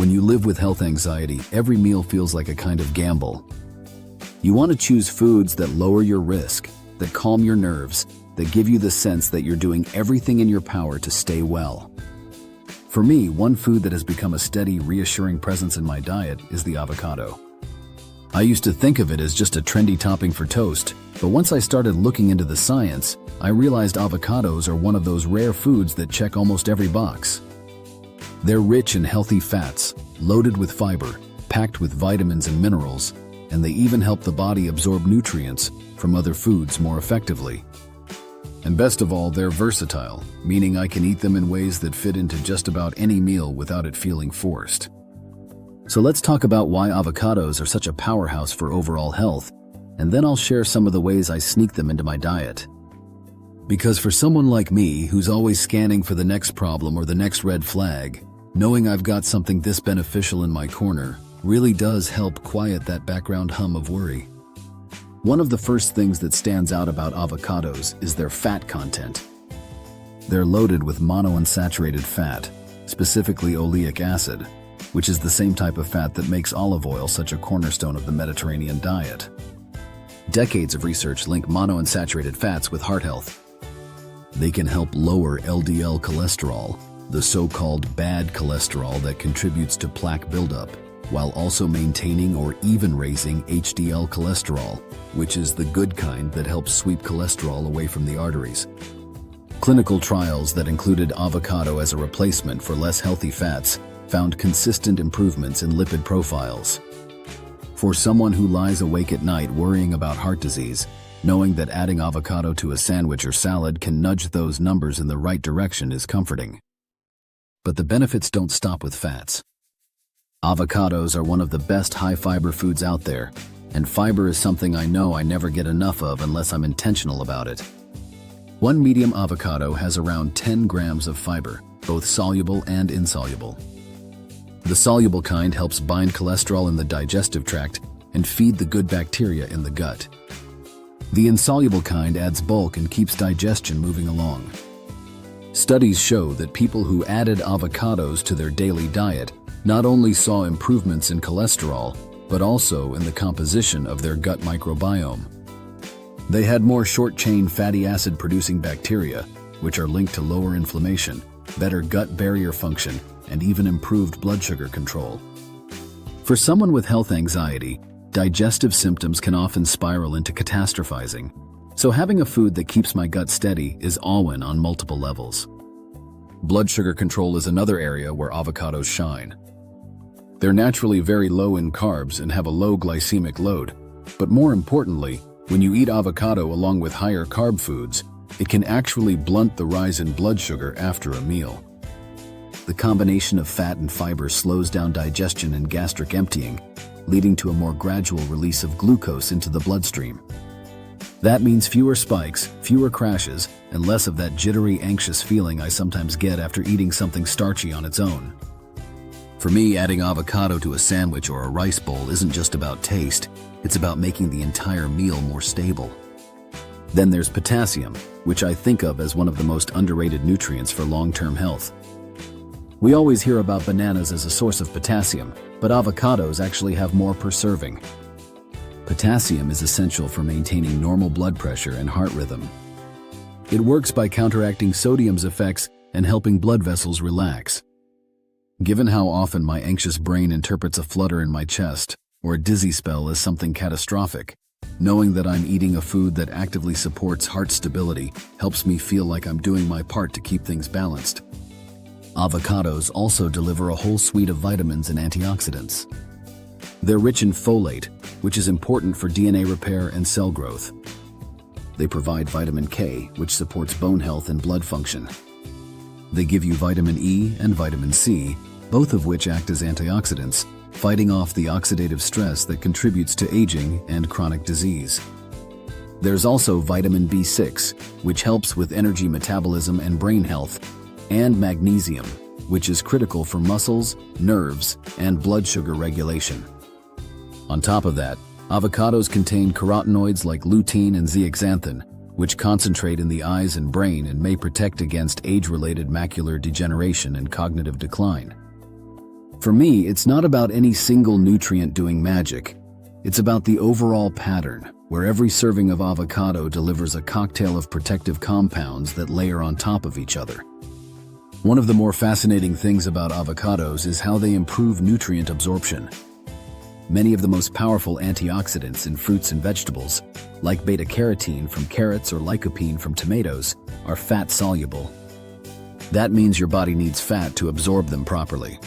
When you live with health anxiety, every meal feels like a kind of gamble. You want to choose foods that lower your risk, that calm your nerves, that give you the sense that you're doing everything in your power to stay well. For me, one food that has become a steady, reassuring presence in my diet is the avocado. I used to think of it as just a trendy topping for toast, but once I started looking into the science, I realized avocados are one of those rare foods that check almost every box. They're rich in healthy fats, loaded with fiber, packed with vitamins and minerals, and they even help the body absorb nutrients from other foods more effectively. And best of all, they're versatile, meaning I can eat them in ways that fit into just about any meal without it feeling forced. So let's talk about why avocados are such a powerhouse for overall health, and then I'll share some of the ways I sneak them into my diet. Because for someone like me, who's always scanning for the next problem or the next red flag, knowing I've got something this beneficial in my corner really does help quiet that background hum of worry. One of the first things that stands out about avocados is their fat content. They're loaded with monounsaturated fat, specifically oleic acid, which is the same type of fat that makes olive oil such a cornerstone of the Mediterranean diet. Decades of research link monounsaturated fats with heart health. They can help lower LDL cholesterol, the so-called bad cholesterol that contributes to plaque buildup, while also maintaining or even raising HDL cholesterol, which is the good kind that helps sweep cholesterol away from the arteries. Clinical trials that included avocado as a replacement for less healthy fats found consistent improvements in lipid profiles. For someone who lies awake at night worrying about heart disease, knowing that adding avocado to a sandwich or salad can nudge those numbers in the right direction is comforting. But the benefits don't stop with fats. Avocados are one of the best high-fiber foods out there, and fiber is something I know I never get enough of unless I'm intentional about it. One medium avocado has around 10 grams of fiber, both soluble and insoluble. The soluble kind helps bind cholesterol in the digestive tract and feed the good bacteria in the gut. The insoluble kind adds bulk and keeps digestion moving along. Studies show that people who added avocados to their daily diet not only saw improvements in cholesterol, but also in the composition of their gut microbiome. They had more short-chain fatty acid-producing bacteria, which are linked to lower inflammation, better gut barrier function, and even improved blood sugar control. For someone with health anxiety, digestive symptoms can often spiral into catastrophizing, so having a food that keeps my gut steady is all-in on multiple levels. Blood sugar control is another area where avocados shine. They're naturally very low in carbs and have a low glycemic load, but more importantly, when you eat avocado along with higher carb foods, it can actually blunt the rise in blood sugar after a meal. The combination of fat and fiber slows down digestion and gastric emptying, leading to a more gradual release of glucose into the bloodstream. That means fewer spikes, fewer crashes, and less of that jittery, anxious feeling I sometimes get after eating something starchy on its own. For me, adding avocado to a sandwich or a rice bowl isn't just about taste, it's about making the entire meal more stable. Then there's potassium, which I think of as one of the most underrated nutrients for long-term health. We always hear about bananas as a source of potassium, but avocados actually have more per serving. Potassium is essential for maintaining normal blood pressure and heart rhythm. It works by counteracting sodium's effects and helping blood vessels relax. Given how often my anxious brain interprets a flutter in my chest or a dizzy spell as something catastrophic, knowing that I'm eating a food that actively supports heart stability helps me feel like I'm doing my part to keep things balanced. Avocados also deliver a whole suite of vitamins and antioxidants. They're rich in folate, which is important for DNA repair and cell growth. They provide vitamin K, which supports bone health and blood function. They give you vitamin E and vitamin C, both of which act as antioxidants, fighting off the oxidative stress that contributes to aging and chronic disease. There's also vitamin B6, which helps with energy metabolism and brain health, and magnesium, which is critical for muscles, nerves, and blood sugar regulation. On top of that, avocados contain carotenoids like lutein and zeaxanthin, which concentrate in the eyes and brain and may protect against age-related macular degeneration and cognitive decline. For me, it's not about any single nutrient doing magic. It's about the overall pattern, where every serving of avocado delivers a cocktail of protective compounds that layer on top of each other. One of the more fascinating things about avocados is how they improve nutrient absorption. Many of the most powerful antioxidants in fruits and vegetables, like beta-carotene from carrots or lycopene from tomatoes, are fat-soluble. That means your body needs fat to absorb them properly.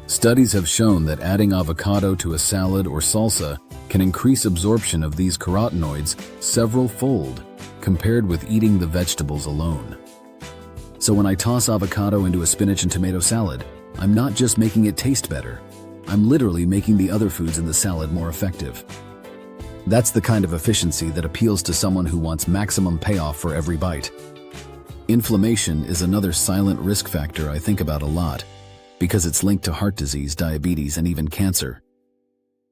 Studies have shown that adding avocado to a salad or salsa can increase absorption of these carotenoids several-fold compared with eating the vegetables alone. So when I toss avocado into a spinach and tomato salad, I'm not just making it taste better. I'm literally making the other foods in the salad more effective. That's the kind of efficiency that appeals to someone who wants maximum payoff for every bite. Inflammation is another silent risk factor I think about a lot, because it's linked to heart disease, diabetes, and even cancer.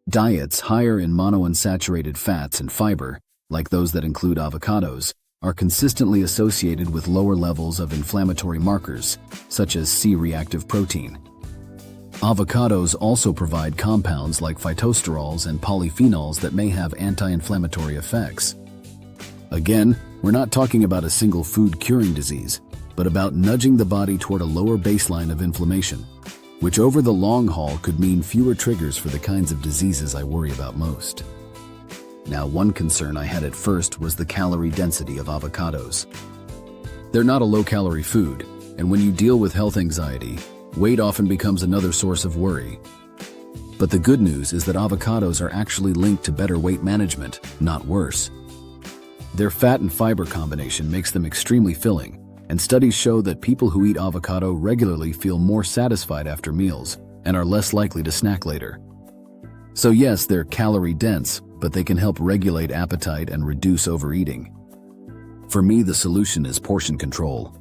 Diets higher in monounsaturated fats and fiber, like those that include avocados, are consistently associated with lower levels of inflammatory markers, such as C-reactive protein. Avocados also provide compounds like phytosterols and polyphenols that may have anti-inflammatory effects. Again, we're not talking about a single food curing disease, but about nudging the body toward a lower baseline of inflammation, which over the long haul could mean fewer triggers for the kinds of diseases I worry about most. Now, one concern I had at first was the calorie density of avocados. They're not a low-calorie food, and when you deal with health anxiety, weight often becomes another source of worry. But the good news is that avocados are actually linked to better weight management, not worse. Their fat and fiber combination makes them extremely filling, and studies show that people who eat avocado regularly feel more satisfied after meals and are less likely to snack later. So yes, they're calorie-dense, but they can help regulate appetite and reduce overeating. For me, the solution is portion control.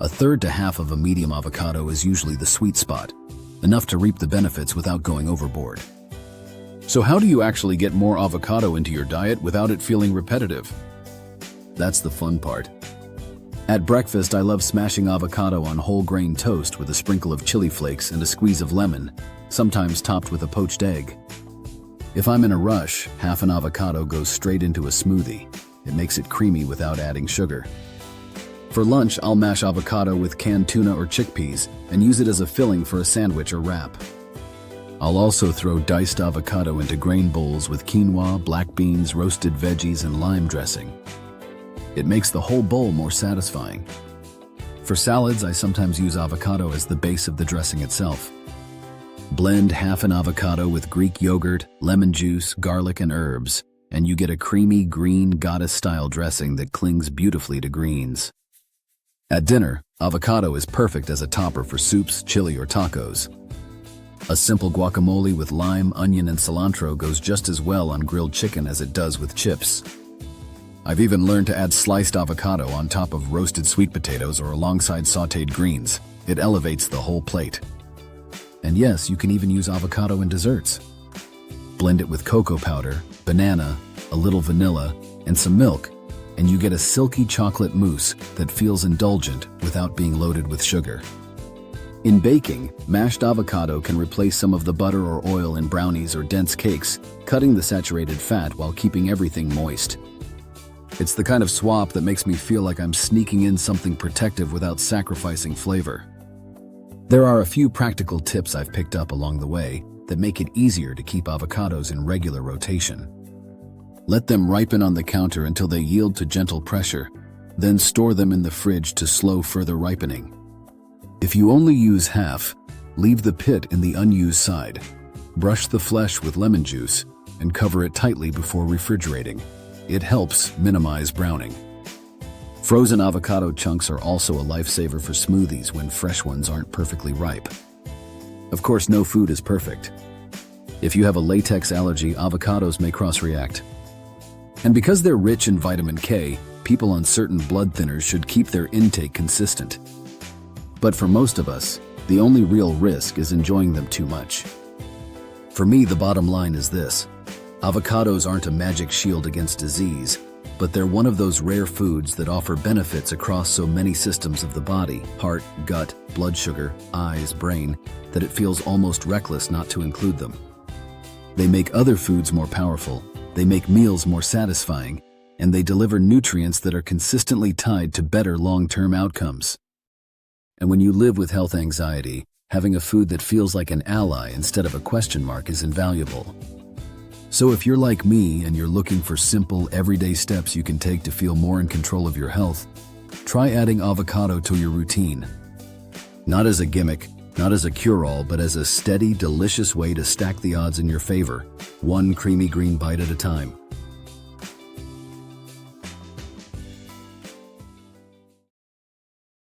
A third to half of a medium avocado is usually the sweet spot, enough to reap the benefits without going overboard. So how do you actually get more avocado into your diet without it feeling repetitive? That's the fun part. At breakfast, I love smashing avocado on whole grain toast with a sprinkle of chili flakes and a squeeze of lemon, sometimes topped with a poached egg. If I'm in a rush, half an avocado goes straight into a smoothie. It makes it creamy without adding sugar. For lunch, I'll mash avocado with canned tuna or chickpeas and use it as a filling for a sandwich or wrap. I'll also throw diced avocado into grain bowls with quinoa, black beans, roasted veggies, and lime dressing. It makes the whole bowl more satisfying. For salads, I sometimes use avocado as the base of the dressing itself. Blend half an avocado with Greek yogurt, lemon juice, garlic, and herbs, and you get a creamy green goddess-style dressing that clings beautifully to greens. At dinner, avocado is perfect as a topper for soups, chili, or tacos. A simple guacamole with lime, onion, and cilantro goes just as well on grilled chicken as it does with chips. I've even learned to add sliced avocado on top of roasted sweet potatoes or alongside sautéed greens. It elevates the whole plate. And yes, you can even use avocado in desserts. Blend it with cocoa powder, banana, a little vanilla, and some milk, and you get a silky chocolate mousse that feels indulgent without being loaded with sugar. In baking, mashed avocado can replace some of the butter or oil in brownies or dense cakes, cutting the saturated fat while keeping everything moist. It's the kind of swap that makes me feel like I'm sneaking in something protective without sacrificing flavor. There are a few practical tips I've picked up along the way that make it easier to keep avocados in regular rotation. Let them ripen on the counter until they yield to gentle pressure, then store them in the fridge to slow further ripening. If you only use half, leave the pit in the unused side. Brush the flesh with lemon juice and cover it tightly before refrigerating. It helps minimize browning. Frozen avocado chunks are also a lifesaver for smoothies when fresh ones aren't perfectly ripe. Of course, no food is perfect. If you have a latex allergy, avocados may cross-react. And because they're rich in vitamin K, people on certain blood thinners should keep their intake consistent. But for most of us, the only real risk is enjoying them too much. For me, the bottom line is this. Avocados aren't a magic shield against disease, but they're one of those rare foods that offer benefits across so many systems of the body: heart, gut, blood sugar, eyes, brain, that it feels almost reckless not to include them. They make other foods more powerful, they make meals more satisfying, and they deliver nutrients that are consistently tied to better long-term outcomes. And when you live with health anxiety, having a food that feels like an ally instead of a question mark is invaluable. So if you're like me and you're looking for simple, everyday steps you can take to feel more in control of your health, try adding avocado to your routine. Not as a gimmick, not as a cure-all, but as a steady, delicious way to stack the odds in your favor, one creamy green bite at a time.